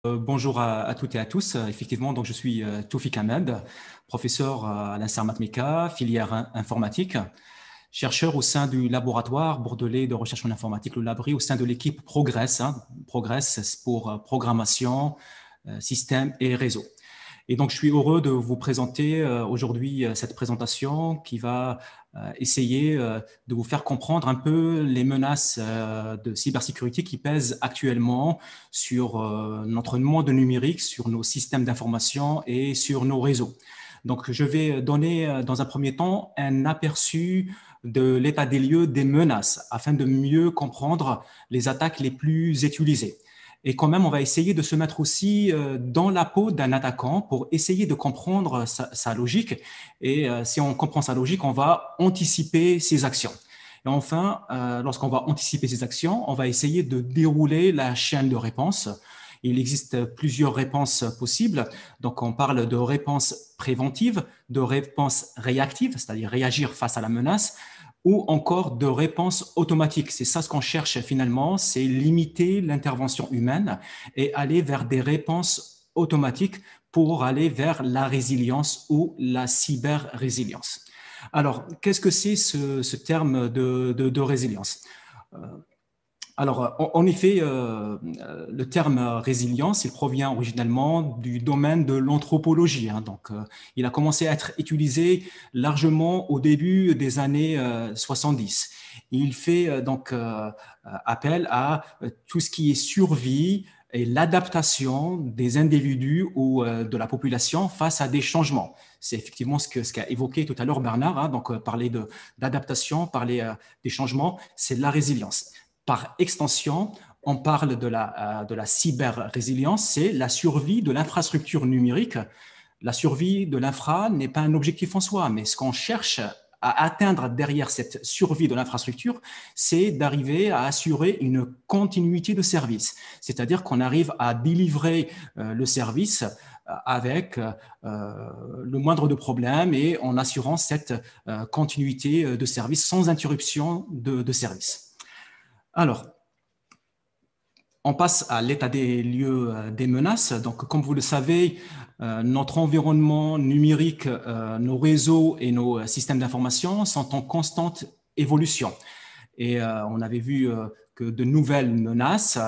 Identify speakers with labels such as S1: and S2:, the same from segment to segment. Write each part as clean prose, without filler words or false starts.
S1: Bonjour à toutes et à tous. Effectivement, donc je suis Toufik Ahmed, professeur à l'INSER Matmeka, filière informatique, chercheur au sein du laboratoire bordelais de recherche en informatique, le Labri, au sein de l'équipe Progress. Progress, c'est pour programmation, système et réseau. Et donc, je suis heureux de vous présenter aujourd'hui cette présentation qui va essayer de vous faire comprendre un peu les menaces de cybersécurité qui pèsent actuellement sur notre monde numérique, sur nos systèmes d'information et sur nos réseaux. Donc, je vais donner dans un premier temps un aperçu de l'état des lieux des menaces afin de mieux comprendre les attaques les plus utilisées. Et quand même, on va essayer de se mettre aussi dans la peau d'un attaquant pour essayer de comprendre sa logique. Et si on comprend sa logique, on va anticiper ses actions. Et enfin, lorsqu'on va anticiper ses actions, on va essayer de dérouler la chaîne de réponse. Il existe plusieurs réponses possibles. Donc, on parle de réponse préventive, de réponse réactive, c'est-à-dire réagir face à la menace, ou encore de réponse automatique. C'est ça ce qu'on cherche finalement, c'est limiter l'intervention humaine et aller vers des réponses automatiques pour aller vers la résilience ou la cyber-résilience. Alors, qu'est-ce que c'est ce terme de résilience? Alors, en effet, le terme résilience, il provient originellement du domaine de l'anthropologie. Donc, il a commencé à être utilisé largement au début des années 70. Il fait donc appel à tout ce qui est survie et l'adaptation des individus ou de la population face à des changements. C'est effectivement ce qu'a évoqué tout à l'heure Bernard. Donc, parler d'adaptation, parler des changements, c'est de la résilience. Par extension, on parle de la cyber-résilience, c'est la survie de l'infrastructure numérique. La survie de l'infra n'est pas un objectif en soi, mais ce qu'on cherche à atteindre derrière cette survie de l'infrastructure, c'est d'arriver à assurer une continuité de service. C'est-à-dire qu'on arrive à délivrer le service avec le moindre de problèmes et en assurant cette continuité de service sans interruption de service. Alors, on passe à l'état des lieux des menaces. Donc, comme vous le savez, notre environnement numérique, nos réseaux et nos systèmes d'information sont en constante évolution. Et on avait vu que de nouvelles menaces,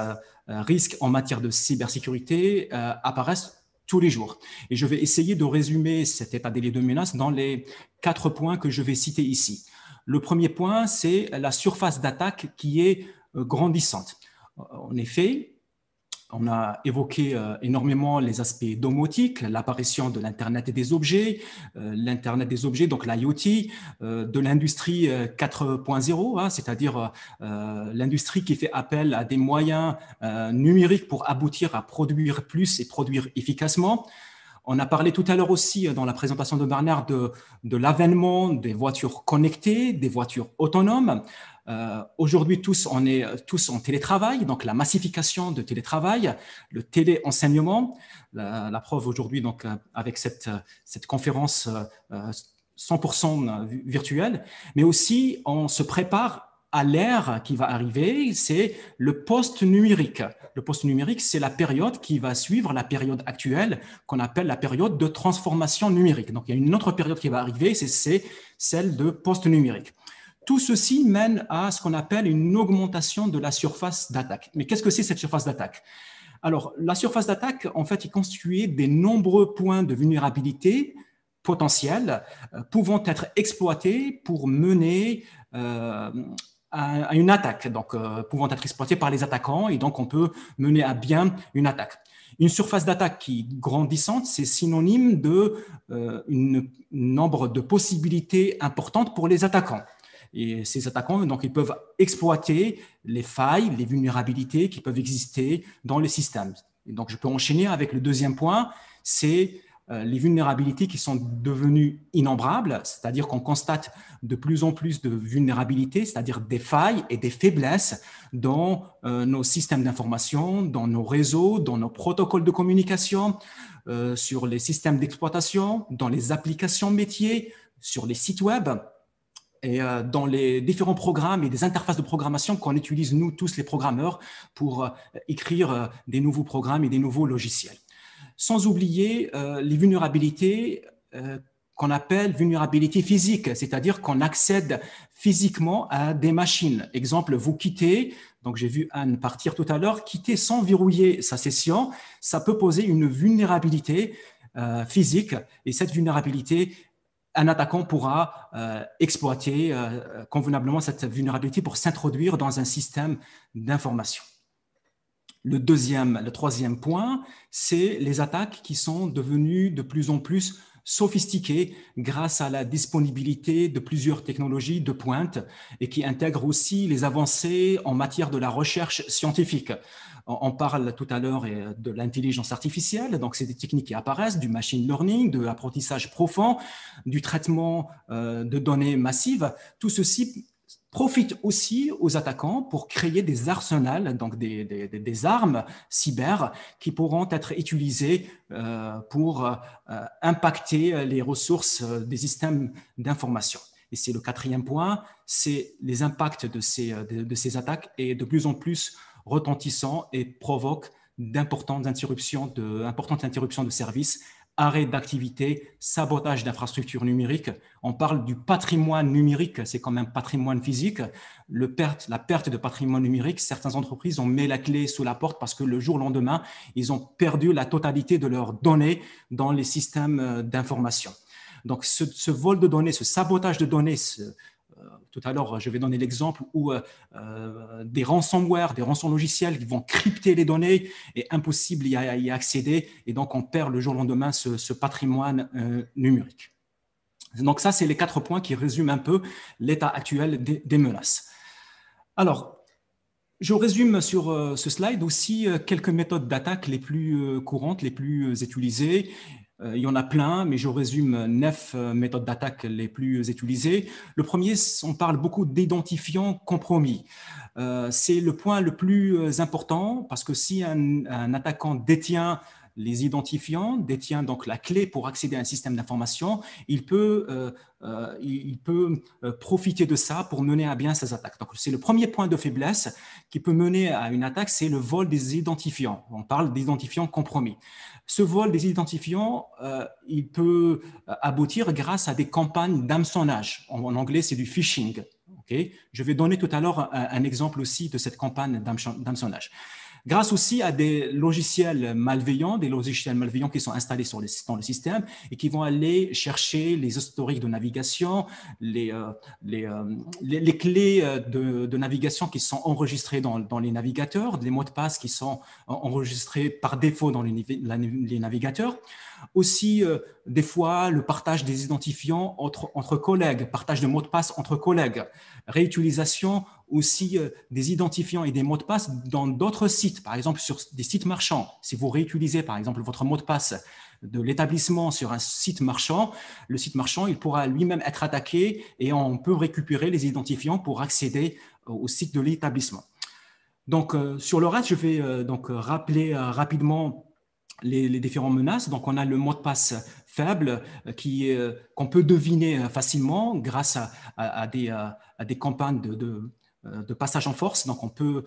S1: risques en matière de cybersécurité apparaissent tous les jours. Et je vais essayer de résumer cet état des lieux de menaces dans les 4 points que je vais citer ici. Le premier point, c'est la surface d'attaque qui est grandissante. En effet, on a évoqué énormément les aspects domotiques, l'apparition de l'Internet des objets, donc l'IoT, de l'industrie 4.0, c'est-à-dire l'industrie qui fait appel à des moyens numériques pour aboutir à produire plus et produire efficacement. On a parlé tout à l'heure aussi dans la présentation de Bernard de l'avènement des voitures connectées, des voitures autonomes. Aujourd'hui, on est tous en télétravail, donc la massification de télétravail, le téléenseignement, la preuve aujourd'hui donc avec cette conférence 100% virtuelle, mais aussi on se prépare à l'ère qui va arriver, c'est le post-numérique. Le post-numérique, c'est la période qui va suivre la période actuelle qu'on appelle la période de transformation numérique. Donc, il y a une autre période qui va arriver, c'est celle de post-numérique. Tout ceci mène à ce qu'on appelle une augmentation de la surface d'attaque. Mais qu'est-ce que c'est cette surface d'attaque? Alors, la surface d'attaque, en fait, est constituée des nombreux points de vulnérabilité potentiels pouvant être exploités pour mener à une attaque, donc pouvant être exploités par les attaquants, et donc on peut mener à bien une attaque. Une surface d'attaque qui est grandissante, c'est synonyme de nombre de possibilités importantes pour les attaquants. Et ces attaquants, donc, ils peuvent exploiter les failles, les vulnérabilités qui peuvent exister dans les systèmes. Et donc, je peux enchaîner avec le deuxième point, c'est les vulnérabilités qui sont devenues innombrables, c'est-à-dire qu'on constate de plus en plus de vulnérabilités, c'est-à-dire des failles et des faiblesses dans nos systèmes d'information, dans nos réseaux, dans nos protocoles de communication, sur les systèmes d'exploitation, dans les applications métiers, sur les sites web. et dans les différents programmes et des interfaces de programmation qu'on utilise, nous tous les programmeurs, pour écrire des nouveaux programmes et des nouveaux logiciels. Sans oublier les vulnérabilités qu'on appelle vulnérabilité physique, c'est-à-dire qu'on accède physiquement à des machines. Exemple, vous quittez, donc j'ai vu Anne partir tout à l'heure, quitter sans verrouiller sa session, ça peut poser une vulnérabilité physique, et cette vulnérabilité, un attaquant pourra exploiter convenablement cette vulnérabilité pour s'introduire dans un système d'information. Le troisième point, c'est les attaques qui sont devenues de plus en plus sophistiquées grâce à la disponibilité de plusieurs technologies de pointe et qui intègrent aussi les avancées en matière de la recherche scientifique. On parle tout à l'heure de l'intelligence artificielle, donc c'est des techniques qui apparaissent, du machine learning, de l'apprentissage profond, du traitement de données massives. Tout ceci profite aussi aux attaquants pour créer des arsenals, donc des armes cyber qui pourront être utilisées pour impacter les ressources des systèmes d'information. Et c'est le quatrième point, c'est les impacts de ces attaques est de plus en plus retentissant et provoque d'importantes interruptions de services, arrêt d'activité, sabotage d'infrastructures numériques. On parle du patrimoine numérique, c'est quand même patrimoine physique. La perte de patrimoine numérique, certaines entreprises ont mis la clé sous la porte parce que le jour au lendemain, ils ont perdu la totalité de leurs données dans les systèmes d'information. Donc, ce vol de données, ce sabotage de données, tout à l'heure, je vais donner l'exemple où des ransomware, des rançons logiciels qui vont crypter les données et impossible y accéder. Et donc, on perd le jour au lendemain ce patrimoine numérique. Donc, ça, c'est les 4 points qui résument un peu l'état actuel des menaces. Alors, je résume sur ce slide aussi quelques méthodes d'attaque les plus courantes, les plus utilisées. Il y en a plein, mais je résume 9 méthodes d'attaque les plus utilisées. Le premier, on parle beaucoup d'identifiants compromis. C'est le point le plus important parce que si un attaquant détient les identifiants, détient donc la clé pour accéder à un système d'information, il peut profiter de ça pour mener à bien ses attaques. Donc, c'est le premier point de faiblesse qui peut mener à une attaque, c'est le vol des identifiants. On parle d'identifiants compromis. Ce vol des identifiants, il peut aboutir grâce à des campagnes d'hameçonnage. En anglais, c'est du phishing. Okay. Je vais donner tout à l'heure un exemple aussi de cette campagne d'hameçonnage. Grâce aussi à des logiciels malveillants qui sont installés dans le système et qui vont aller chercher les historiques de navigation, les clés de navigation qui sont enregistrées dans les navigateurs, les mots de passe qui sont enregistrés par défaut dans les navigateurs. Aussi, des fois, le partage des identifiants entre collègues, partage de mots de passe entre collègues, réutilisation aussi des identifiants et des mots de passe dans d'autres sites, par exemple sur des sites marchands. Si vous réutilisez, par exemple, votre mot de passe de l'établissement sur un site marchand, le site marchand, il pourra lui-même être attaqué et on peut récupérer les identifiants pour accéder au site de l'établissement. Donc, sur le reste, je vais donc rappeler rapidement les différentes menaces. Donc, on a le mot de passe faible qu'on peut deviner facilement grâce à des campagnes de passage en force. Donc, on peut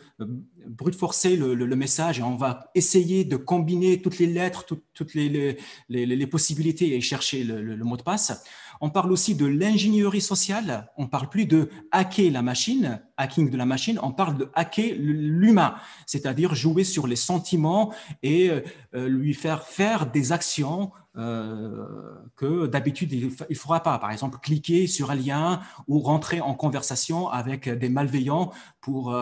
S1: brute forcer le message et on va essayer de combiner toutes les lettres, toutes les possibilités et chercher le mot de passe. On parle aussi de l'ingénierie sociale. On ne parle plus de hacker la machine, hacking de la machine, on parle de hacker l'humain, c'est-à-dire jouer sur les sentiments et lui faire des actions que d'habitude il ne fera pas. Par exemple, cliquer sur un lien ou rentrer en conversation avec des malveillants pour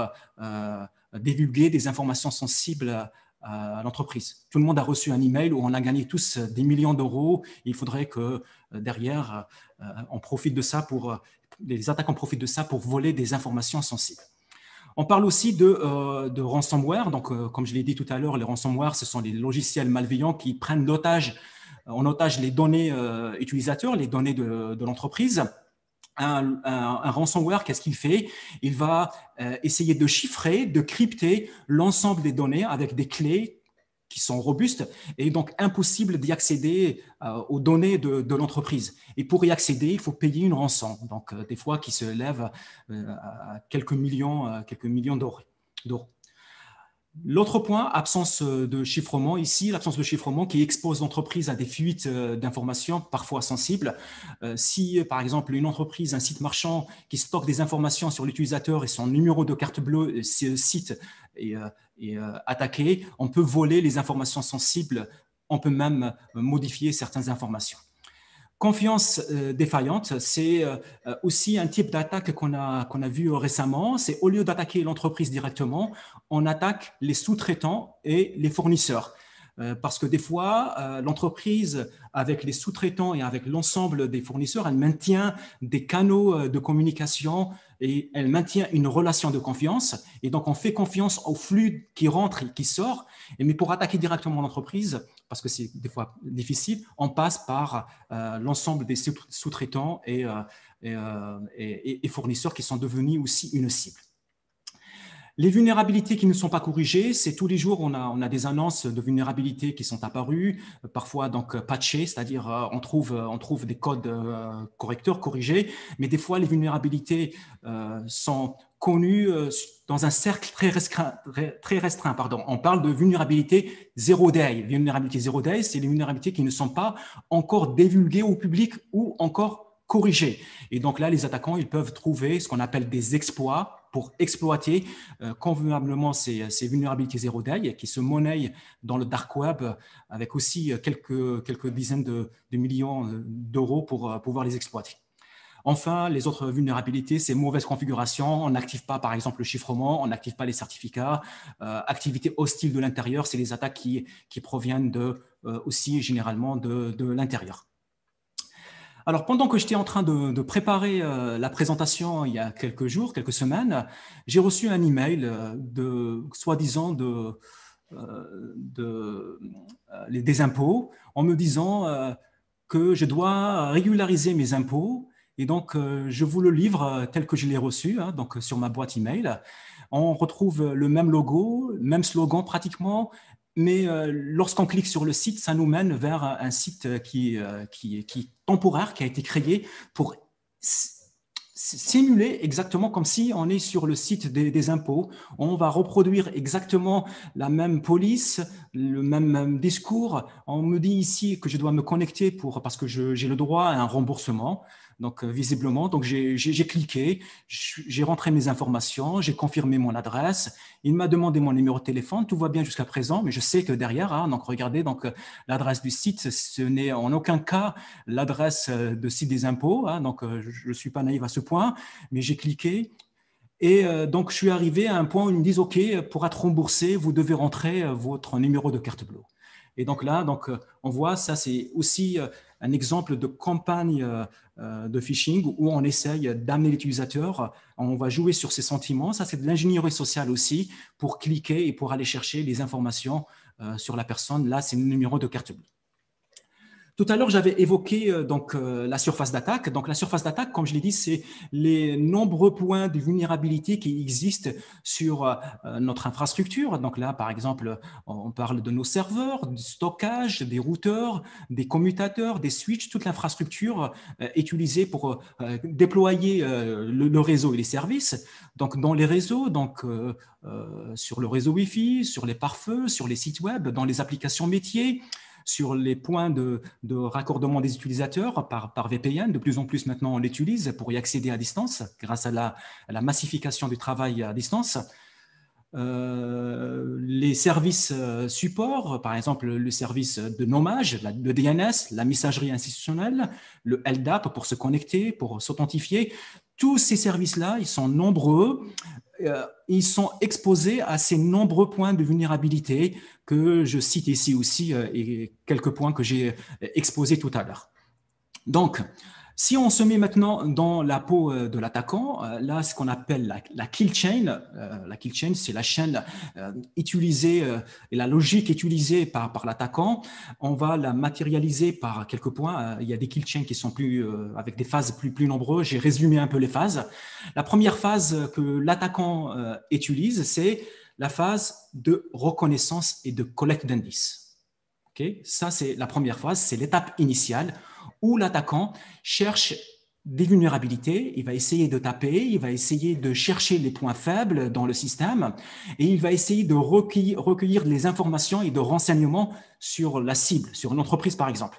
S1: divulguer des informations sensibles à l'entreprise. Tout le monde a reçu un email où on a gagné tous des millions d'euros. Il faudrait que derrière, on profite de ça les attaquants profitent de ça pour voler des informations sensibles. On parle aussi de ransomware. Donc, comme je l'ai dit tout à l'heure, les ransomware, ce sont des logiciels malveillants qui prennent en otage les données utilisateurs, les données de l'entreprise. Un ransomware, qu'est-ce qu'il fait? Il va essayer de chiffrer, de crypter l'ensemble des données avec des clés qui sont robustes et donc impossible d'y accéder aux données de l'entreprise. Et pour y accéder, il faut payer une rançon, donc des fois qui se élève à quelques millions d'euros. L'autre point, absence de chiffrement ici, l'absence de chiffrement qui expose l'entreprise à des fuites d'informations parfois sensibles. Si, par exemple, une entreprise, un site marchand qui stocke des informations sur l'utilisateur et son numéro de carte bleue, ce site est attaqué, on peut voler les informations sensibles, on peut même modifier certaines informations. Confiance défaillante, c'est aussi un type d'attaque qu'on a vu récemment. C'est au lieu d'attaquer l'entreprise directement, on attaque les sous-traitants et les fournisseurs. Parce que des fois, l'entreprise, avec les sous-traitants et avec l'ensemble des fournisseurs, elle maintient des canaux de communication et elle maintient une relation de confiance. Et donc, on fait confiance au flux qui rentre et qui sort. Mais pour attaquer directement l'entreprise, parce que c'est des fois difficile, on passe par l'ensemble des sous-traitants et fournisseurs qui sont devenus aussi une cible. Les vulnérabilités qui ne sont pas corrigées, c'est tous les jours, on a des annonces de vulnérabilités qui sont apparues, parfois donc patchées, c'est-à-dire on trouve des codes correcteurs, corrigés, mais des fois les vulnérabilités sont connues dans un cercle très restreint. Pardon. On parle de vulnérabilité zero day. Vulnérabilité zero day, c'est les vulnérabilités qui ne sont pas encore divulguées au public ou encore corrigées. Et donc là, les attaquants, ils peuvent trouver ce qu'on appelle des exploits pour exploiter convenablement ces vulnérabilités zero day qui se monnaient dans le dark web avec aussi quelques dizaines de millions d'euros pour pouvoir les exploiter. Enfin, les autres vulnérabilités, c'est mauvaise configuration. On n'active pas, par exemple, le chiffrement, on n'active pas les certificats. Activité hostile de l'intérieur, c'est les attaques qui proviennent aussi généralement de l'intérieur. Alors, pendant que j'étais en train de préparer la présentation il y a quelques jours, quelques semaines, j'ai reçu un email soi-disant des impôts en me disant que je dois régulariser mes impôts. Et donc, je vous le livre tel que je l'ai reçu, donc sur ma boîte email. On retrouve le même logo, même slogan pratiquement, mais lorsqu'on clique sur le site, ça nous mène vers un site qui est temporaire, qui a été créé pour simuler exactement comme si on est sur le site des impôts. On va reproduire exactement la même police, le même discours. On me dit ici que je dois me connecter parce que j'ai le droit à un remboursement. Donc, visiblement, donc j'ai cliqué, j'ai rentré mes informations, j'ai confirmé mon adresse. Il m'a demandé mon numéro de téléphone. Tout va bien jusqu'à présent, mais je sais que derrière, donc regardez, donc l'adresse du site, ce n'est en aucun cas l'adresse de site des impôts. Donc, je ne suis pas naïf à ce point, mais j'ai cliqué. Et donc, je suis arrivé à un point où ils me disent, OK, pour être remboursé, vous devez rentrer votre numéro de carte bleue. Et donc là, on voit, ça c'est aussi un exemple de campagne de phishing où on essaye d'amener l'utilisateur, on va jouer sur ses sentiments. Ça, c'est de l'ingénierie sociale aussi pour cliquer et pour aller chercher les informations sur la personne. Là, c'est le numéro de carte bleue. Tout à l'heure, j'avais évoqué la surface d'attaque. Donc, la surface d'attaque, comme je l'ai dit, c'est les nombreux points de vulnérabilité qui existent sur notre infrastructure. Donc là, par exemple, on parle de nos serveurs, du stockage, des routeurs, des commutateurs, des switches, toute l'infrastructure utilisée pour déployer le réseau et les services. Donc, dans les réseaux, sur le réseau Wi-Fi, sur les pare-feux, sur les sites web, dans les applications métiers, sur les points de raccordement des utilisateurs par VPN. De plus en plus maintenant, on l'utilise pour y accéder à distance grâce à la massification du travail à distance. Les services support, par exemple le service de nommage, le DNS, la messagerie institutionnelle, le LDAP pour se connecter, pour s'authentifier. Tous ces services-là, ils sont nombreux. Ils sont exposés à ces nombreux points de vulnérabilité que je cite ici aussi et quelques points que j'ai exposés tout à l'heure. Donc, si on se met maintenant dans la peau de l'attaquant, là, ce qu'on appelle la kill chain. La kill chain, c'est la chaîne utilisée et la logique utilisée par l'attaquant. On va la matérialiser par quelques points. Il y a des kill chains qui sont avec des phases plus nombreuses. J'ai résumé un peu les phases. La première phase que l'attaquant utilise, c'est la phase de reconnaissance et de collecte d'indices. Okay? Ça, c'est la première phase, c'est l'étape initiale où l'attaquant cherche des vulnérabilités, il va essayer de taper, il va essayer de chercher les points faibles dans le système et il va essayer de recueillir les informations et de renseignements sur la cible, sur une entreprise par exemple.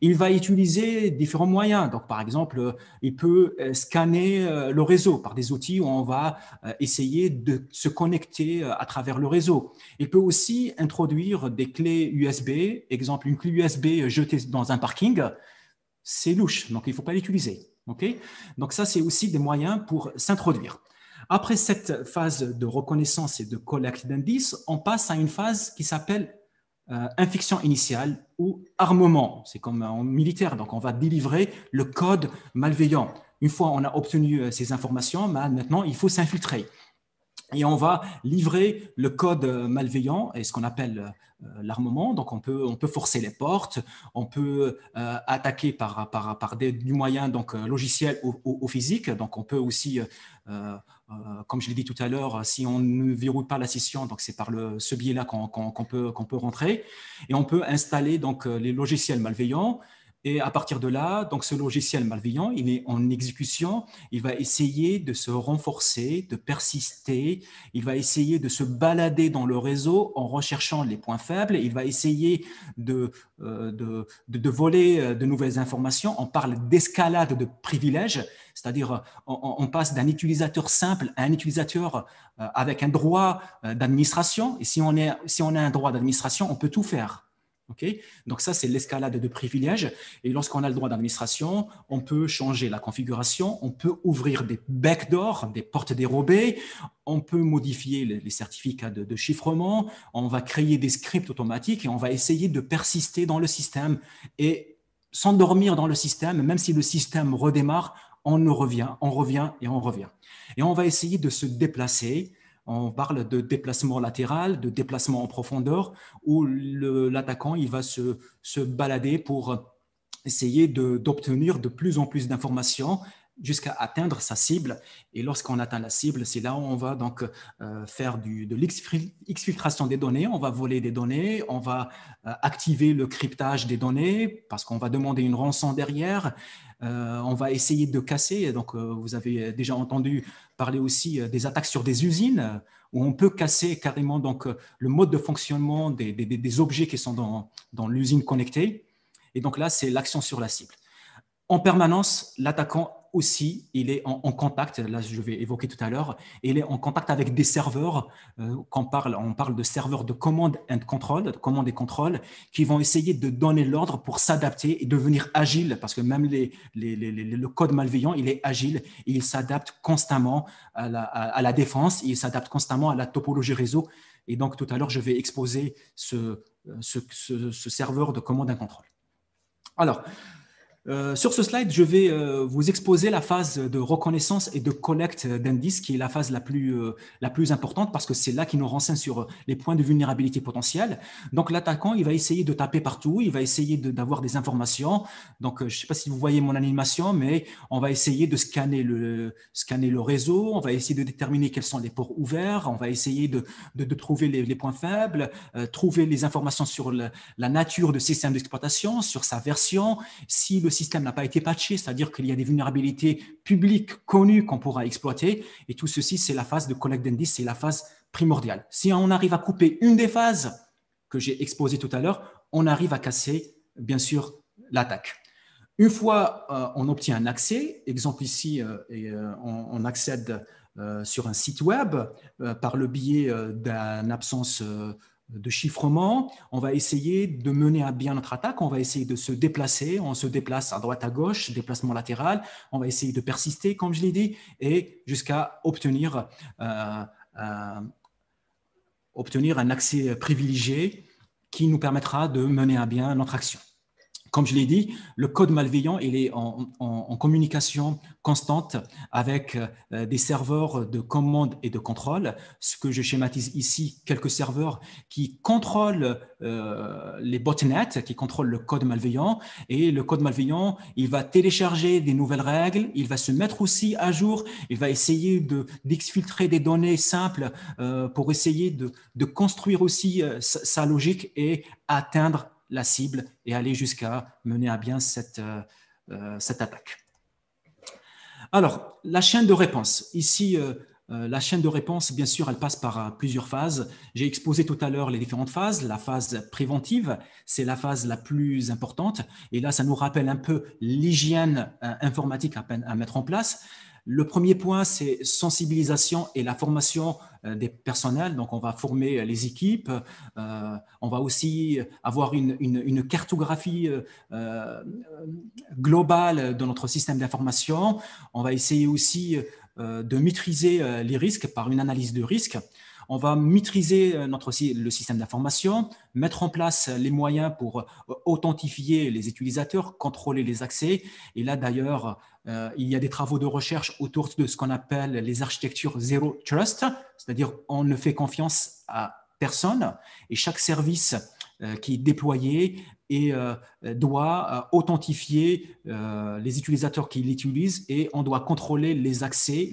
S1: Il va utiliser différents moyens. Donc, par exemple, il peut scanner le réseau par des outils où on va essayer de se connecter à travers le réseau. Il peut aussi introduire des clés USB. Exemple, une clé USB jetée dans un parking, c'est louche, donc il ne faut pas l'utiliser. Okay? Donc, ça, c'est aussi des moyens pour s'introduire. Après cette phase de reconnaissance et de collecte d'indices, on passe à une phase qui s'appelle infection initiale ou armement. C'est comme en militaire, donc on va délivrer le code malveillant. Une fois on a obtenu ces informations, maintenant il faut s'infiltrer. Et on va livrer le code malveillant et ce qu'on appelle l'armement. Donc, on peut forcer les portes, on peut attaquer par du moyen donc, logiciel ou physique. Donc, on peut aussi, comme je l'ai dit tout à l'heure, si on ne verrouille pas la session, donc c'est par ce biais-là qu'on peut rentrer. Et on peut installer donc, les logiciels malveillants. Et à partir de là, donc ce logiciel malveillant, il est en exécution, il va essayer de se renforcer, de persister, il va essayer de se balader dans le réseau en recherchant les points faibles, il va essayer de voler de nouvelles informations. On parle d'escalade de privilèges, c'est-à-dire on passe d'un utilisateur simple à un utilisateur avec un droit d'administration. Et si on a un droit d'administration, on peut tout faire. Okay? Donc ça, c'est l'escalade de privilèges. Et lorsqu'on a le droit d'administration, on peut changer la configuration, on peut ouvrir des backdoors, des portes dérobées, on peut modifier les certificats de chiffrement, on va créer des scripts automatiques et on va essayer de persister dans le système et s'endormir dans le système, même si le système redémarre, on revient et on revient. Et on va essayer de se déplacer. On parle de déplacement latéral, de déplacement en profondeur, où l'attaquant il va se balader pour essayer d'obtenir de plus en plus d'informations jusqu'à atteindre sa cible. Et lorsqu'on atteint la cible, c'est là où on va donc faire de l'exfiltration des données. On va voler des données, on va activer le cryptage des données parce qu'on va demander une rançon derrière. On va essayer de casser. Donc, vous avez déjà entendu parler aussi des attaques sur des usines où on peut casser carrément donc, le mode de fonctionnement des objets qui sont dans l'usine connectée. Et donc là, c'est l'action sur la cible. En permanence, l'attaquant aussi, il est en contact, là je vais évoquer tout à l'heure, il est en contact avec des serveurs, on parle de serveurs de commande et contrôle, qui vont essayer de donner l'ordre pour s'adapter et devenir agile, parce que même le code malveillant, il est agile et il s'adapte constamment à la défense, il s'adapte constamment à la topologie réseau. Et donc tout à l'heure, je vais exposer ce serveur de commande et contrôle. Alors, sur ce slide, je vais vous exposer la phase de reconnaissance et de collecte d'indices, qui est la phase la plus importante parce que c'est là qu'il nous renseigne sur les points de vulnérabilité potentiels. Donc, l'attaquant, il va essayer de taper partout, il va essayer d'avoir des informations. Donc, je ne sais pas si vous voyez mon animation, mais on va essayer de scanner le réseau, on va essayer de déterminer quels sont les ports ouverts, on va essayer de trouver les points faibles, trouver les informations sur la nature du système d'exploitation, sur sa version, si le système n'a pas été patché, c'est-à-dire qu'il y a des vulnérabilités publiques connues qu'on pourra exploiter. Et tout ceci, c'est la phase de collecte d'indices, c'est la phase primordiale. Si on arrive à couper une des phases que j'ai exposées tout à l'heure, on arrive à casser, bien sûr, l'attaque. Une fois on obtient un accès, exemple ici, on accède sur un site web par le biais d'une absence de chiffrement, on va essayer de mener à bien notre attaque, on va essayer de se déplacer, on se déplace à droite à gauche, déplacement latéral, on va essayer de persister, comme je l'ai dit, et jusqu'à obtenir un accès privilégié qui nous permettra de mener à bien notre action. Comme je l'ai dit, le code malveillant, il est en communication constante avec des serveurs de commande et de contrôle. Ce que je schématise ici, quelques serveurs qui contrôlent les botnets, qui contrôlent le code malveillant. Et le code malveillant, il va télécharger des nouvelles règles, il va se mettre aussi à jour, il va essayer d'exfiltrer des données simples pour essayer de construire aussi sa logique et atteindre la cible et aller jusqu'à mener à bien cette attaque. Alors, la chaîne de réponse. Ici, la chaîne de réponse, bien sûr, elle passe par plusieurs phases. J'ai exposé tout à l'heure les différentes phases. La phase préventive, c'est la phase la plus importante. Et là, ça nous rappelle un peu l'hygiène informatique à mettre en place. Le premier point, c'est sensibilisation et la formation des personnels. Donc, on va former les équipes. On va aussi avoir une cartographie globale de notre système d'information. On va essayer aussi de maîtriser les risques par une analyse de risque. On va maîtriser le système d'information, mettre en place les moyens pour authentifier les utilisateurs, contrôler les accès. Et là, d'ailleurs, il y a des travaux de recherche autour de ce qu'on appelle les architectures Zero Trust, c'est-à-dire on ne fait confiance à personne et chaque service qui est déployé et doit authentifier les utilisateurs qui l'utilisent et on doit contrôler les accès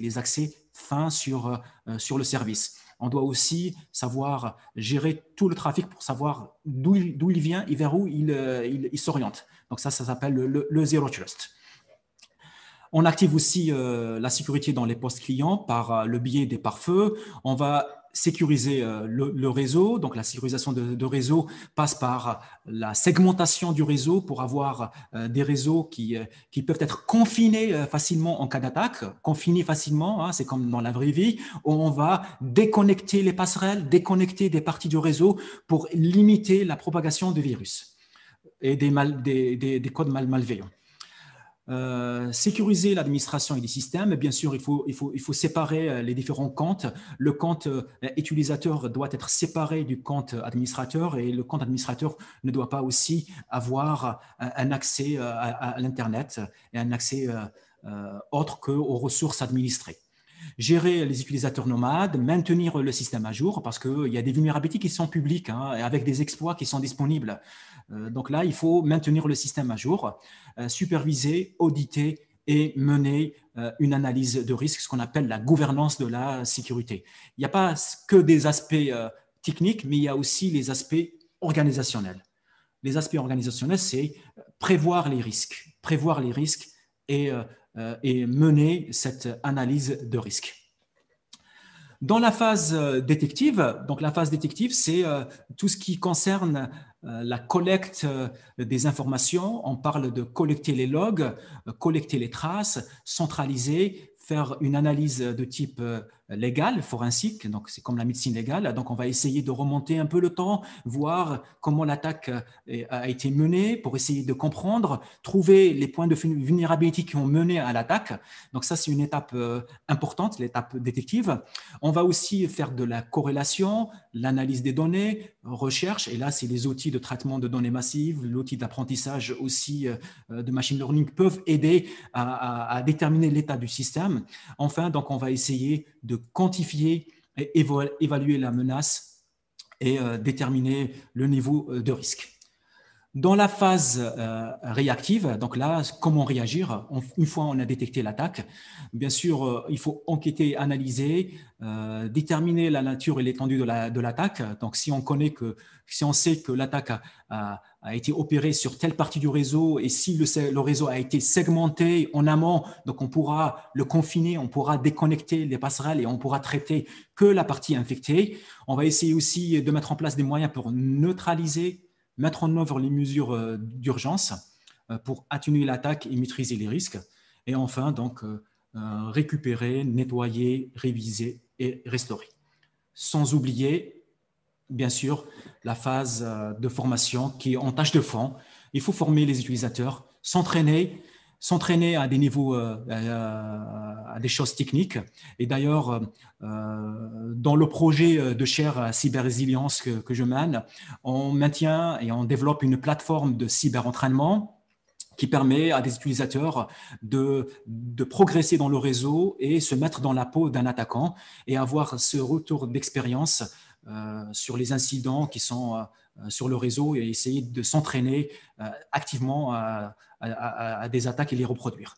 S1: fins sur le service. On doit aussi savoir gérer tout le trafic pour savoir d'où il vient et vers où il s'oriente. Donc ça s'appelle le Zero Trust. On active aussi la sécurité dans les postes clients par le biais des pare-feux. On va sécuriser le réseau. Donc, la sécurisation de réseau passe par la segmentation du réseau pour avoir des réseaux qui peuvent être confinés facilement en cas d'attaque. Confinés facilement, hein, c'est comme dans la vraie vie, où on va déconnecter les passerelles, déconnecter des parties du réseau pour limiter la propagation de virus et des codes malveillants. Sécuriser l'administration et les systèmes. Bien sûr, il faut séparer les différents comptes. Le compte utilisateur doit être séparé du compte administrateur et le compte administrateur ne doit pas aussi avoir un accès à l'Internet et un accès autre qu'aux ressources administrées. Gérer les utilisateurs nomades, maintenir le système à jour parce qu'il y a des vulnérabilités qui sont publiques hein, avec des exploits qui sont disponibles. Donc là, il faut maintenir le système à jour, superviser, auditer et mener une analyse de risque, ce qu'on appelle la gouvernance de la sécurité. Il n'y a pas que des aspects techniques, mais il y a aussi les aspects organisationnels. Les aspects organisationnels, c'est prévoir les risques et mener cette analyse de risque. Dans la phase détective, donc la phase détective, c'est tout ce qui concerne la collecte des informations. On parle de collecter les logs, collecter les traces, centraliser, faire une analyse de type légal, forensique, donc c'est comme la médecine légale. Donc on va essayer de remonter un peu le temps, voir comment l'attaque a été menée pour essayer de comprendre, trouver les points de vulnérabilité qui ont mené à l'attaque. Donc ça, c'est une étape importante, l'étape détective. On va aussi faire de la corrélation, l'analyse des données, recherche, et là, c'est les outils de traitement de données massives, l'outil d'apprentissage aussi de machine learning peuvent aider à déterminer l'état du système. Enfin, donc, on va essayer de quantifier et évaluer la menace et déterminer le niveau de risque. Dans la phase réactive, donc là, comment réagir une fois on a détecté l'attaque? Bien sûr, il faut enquêter, analyser, déterminer la nature et l'étendue de l'attaque. Donc, si on sait que l'attaque a été opérée sur telle partie du réseau et si le réseau a été segmenté en amont, donc on pourra le confiner, on pourra déconnecter les passerelles et on pourra traiter que la partie infectée. On va essayer aussi de mettre en place des moyens pour neutraliser, mettre en œuvre les mesures d'urgence pour atténuer l'attaque et maîtriser les risques. Et enfin, donc, récupérer, nettoyer, réviser et restaurer. Sans oublier, bien sûr, la phase de formation qui est en tâche de fond. Il faut former les utilisateurs, s'entraîner, s'entraîner à des niveaux, à des choses techniques. Et d'ailleurs, dans le projet de chaire cyber-résilience que je mène, on maintient et on développe une plateforme de cyber-entraînement qui permet à des utilisateurs de progresser dans le réseau et se mettre dans la peau d'un attaquant et avoir ce retour d'expérience sur les incidents qui sont sur le réseau et essayer de s'entraîner activement à des attaques et les reproduire.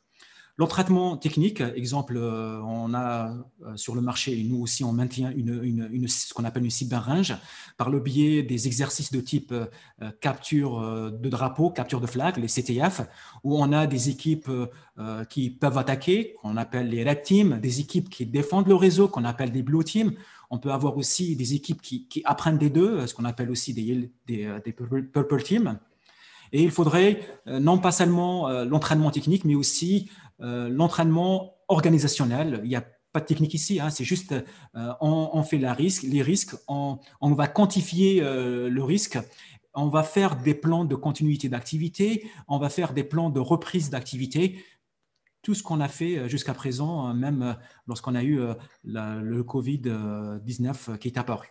S1: L'entraînement technique, exemple, on a sur le marché, et nous aussi, on maintient ce qu'on appelle une cyber-range par le biais des exercices de type capture de drapeau, capture de flag, les CTF, où on a des équipes qui peuvent attaquer, qu'on appelle les red teams, des équipes qui défendent le réseau, qu'on appelle des blue teams. On peut avoir aussi des équipes qui apprennent des deux, ce qu'on appelle aussi des purple teams. Et il faudrait non pas seulement l'entraînement technique, mais aussi l'entraînement organisationnel. Il n'y a pas de technique ici, hein, c'est juste on fait les risques, on va quantifier le risque, on va faire des plans de continuité d'activité, on va faire des plans de reprise d'activité. Tout ce qu'on a fait jusqu'à présent, même lorsqu'on a eu le Covid-19 qui est apparu.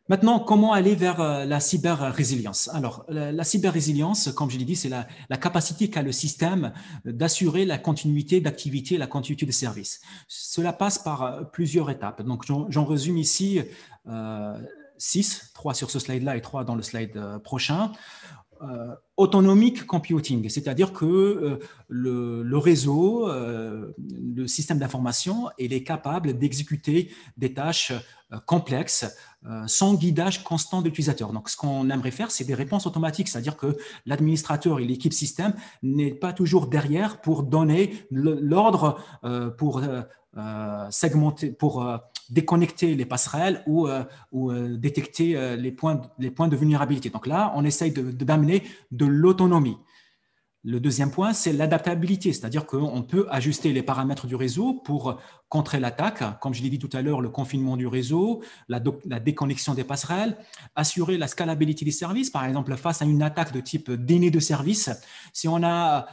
S1: Maintenant, comment aller vers la cyber-résilience? Alors, la cyber-résilience, comme je l'ai dit, c'est la capacité qu'a le système d'assurer la continuité d'activité, la continuité de service. Cela passe par plusieurs étapes. Donc, j'en résume ici 6, 3 sur ce slide-là et 3 dans le slide prochain. Autonomic computing, c'est-à-dire que le réseau, le système d'information, il est capable d'exécuter des tâches complexes sans guidage constant de l'utilisateur. Donc, ce qu'on aimerait faire, c'est des réponses automatiques, c'est-à-dire que l'administrateur et l'équipe système n'est pas toujours derrière pour donner l'ordre pour segmenter, pour déconnecter les passerelles ou détecter les points de vulnérabilité. Donc là, on essaye d'amener de l'autonomie. Le deuxième point, c'est l'adaptabilité, c'est-à-dire qu'on peut ajuster les paramètres du réseau pour contrer l'attaque, comme je l'ai dit tout à l'heure, le confinement du réseau, la déconnexion des passerelles, assurer la scalabilité des services, par exemple face à une attaque de type déni de service. Si on a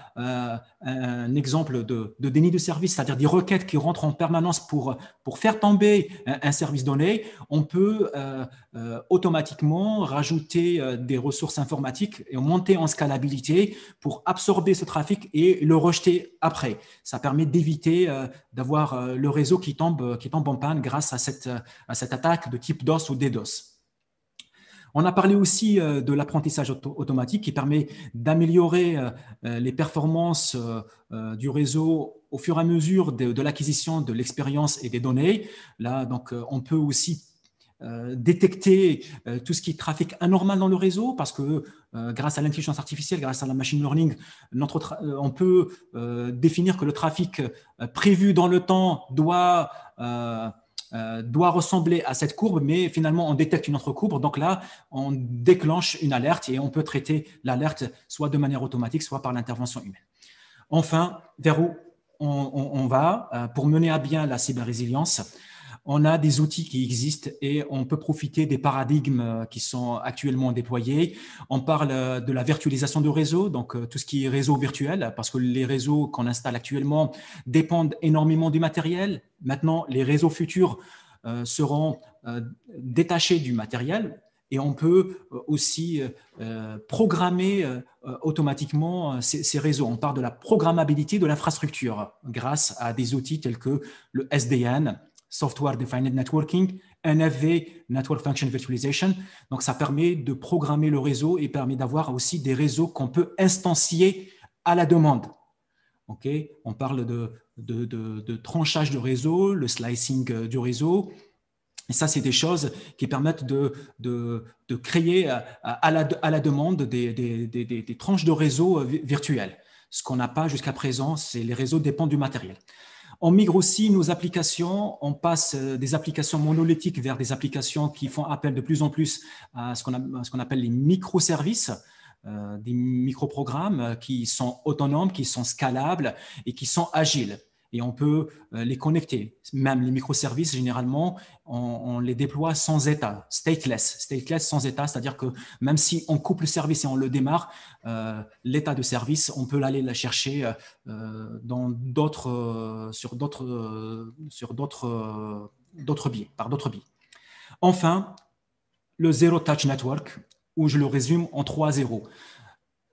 S1: un exemple de déni de service, c'est-à-dire des requêtes qui rentrent en permanence pour faire tomber un service donné, on peut automatiquement rajouter des ressources informatiques et monter en scalabilité pour absorber ce trafic et le rejeter après. Ça permet d'éviter d'avoir le réseau qui tombe en panne grâce à cette attaque de type DOS ou DDoS. On a parlé aussi de l'apprentissage automatique qui permet d'améliorer les performances du réseau au fur et à mesure de l'acquisition de l'expérience et des données. Là, donc, on peut aussi détecter tout ce qui est trafic anormal dans le réseau parce que grâce à l'intelligence artificielle, grâce à la machine learning, on peut définir que le trafic prévu dans le temps doit ressembler à cette courbe, mais finalement, on détecte une autre courbe. Donc là, on déclenche une alerte et on peut traiter l'alerte soit de manière automatique, soit par l'intervention humaine. Enfin, vers où on va pour mener à bien la cyber-résilience? On a des outils qui existent et on peut profiter des paradigmes qui sont actuellement déployés. On parle de la virtualisation de réseau, donc tout ce qui est réseau virtuel, parce que les réseaux qu'on installe actuellement dépendent énormément du matériel. Maintenant, les réseaux futurs seront détachés du matériel et on peut aussi programmer automatiquement ces réseaux. On parle de la programmabilité de l'infrastructure grâce à des outils tels que le SDN, Software Defined Networking, NFV, Network Function Virtualization. Donc, ça permet de programmer le réseau et permet d'avoir aussi des réseaux qu'on peut instancier à la demande. Okay, on parle de tranchage de réseau, le slicing du réseau. Et ça, c'est des choses qui permettent de créer à la demande des tranches de réseau virtuels. Ce qu'on n'a pas jusqu'à présent, c'est les réseaux dépendent du matériel. On migre aussi nos applications, on passe des applications monolithiques vers des applications qui font appel de plus en plus à ce qu'on appelle les microservices, des microprogrammes qui sont autonomes, qui sont scalables et qui sont agiles. et on peut les connecter. Même les microservices, généralement, on les déploie sans état, stateless sans état, c'est-à-dire que même si on coupe le service et on le démarre, l'état de service, on peut aller la chercher sur d'autres biais, par d'autres biais. Enfin, le Zero Touch Network, où je le résume en 3 zéros.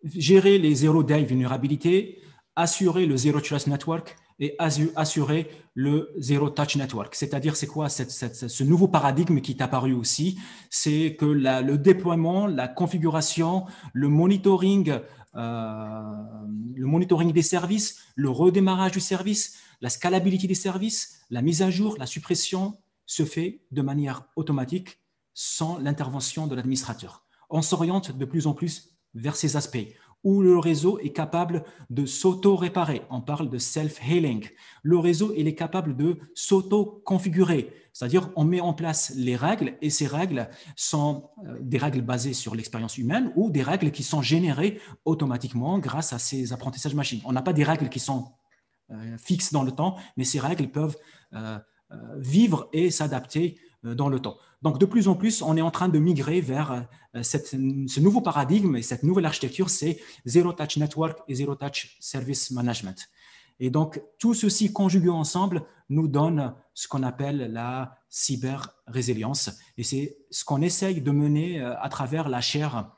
S1: Gérer les Zero Day vulnérabilités, assurer le Zero Trust Network et assurer le Zero Touch Network. C'est-à-dire, c'est quoi ce nouveau paradigme qui est apparu aussi? C'est que le déploiement, la configuration, le monitoring des services, le redémarrage du service, la scalabilité des services, la mise à jour, la suppression se fait de manière automatique sans l'intervention de l'administrateur. On s'oriente de plus en plus vers ces aspects où le réseau est capable de s'auto-réparer. On parle de self-healing. Le réseau, il est capable de s'auto-configurer. C'est-à-dire, on met en place les règles et ces règles sont des règles basées sur l'expérience humaine ou des règles qui sont générées automatiquement grâce à ces apprentissages machines. On n'a pas des règles qui sont fixes dans le temps, mais ces règles peuvent vivre et s'adapter dans le temps. Donc, de plus en plus, on est en train de migrer vers ce nouveau paradigme et cette nouvelle architecture, c'est Zero Touch Network et Zero Touch Service Management. Et donc, tout ceci conjugué ensemble nous donne ce qu'on appelle la cyber-résilience. Et c'est ce qu'on essaye de mener à travers la chaire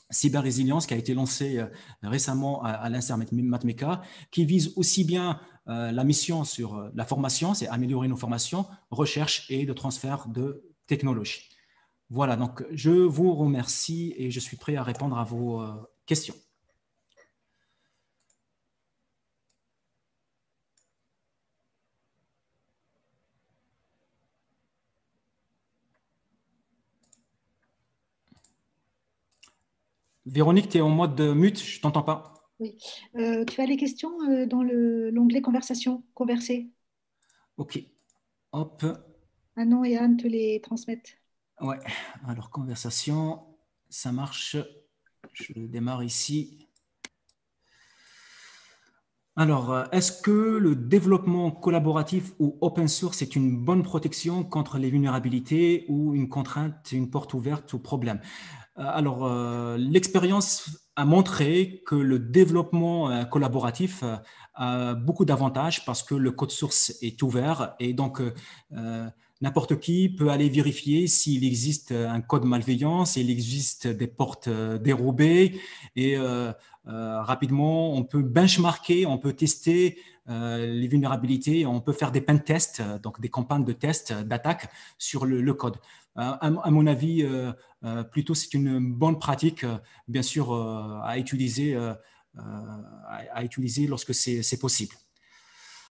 S1: cyber-résilience qui a été lancée récemment à l'INSERM Matmeka, qui vise aussi bien la mission sur la formation, c'est améliorer nos formations, recherche et de transfert de technologie. Voilà, donc je vous remercie et je suis prêt à répondre à vos questions. Véronique, tu es en mode mute, je ne t'entends pas.
S2: Oui. Tu as les questions dans l'onglet conversation, converser.
S1: Ok, hop.
S2: Manon et Anne te les transmettent.
S1: Ouais, alors conversation, ça marche. Je démarre ici. Alors, est-ce que le développement collaboratif ou open source est une bonne protection contre les vulnérabilités ou une contrainte, une porte ouverte aux problèmes? Alors, l'expérience a montré que le développement collaboratif a beaucoup d'avantages parce que le code source est ouvert et donc n'importe qui peut aller vérifier s'il existe un code malveillant, s'il existe des portes dérobées et rapidement on peut benchmarker, on peut tester les vulnérabilités, on peut faire des pen tests, donc des campagnes de tests d'attaque sur le code. À mon avis, plutôt c'est une bonne pratique, bien sûr, à utiliser lorsque c'est possible.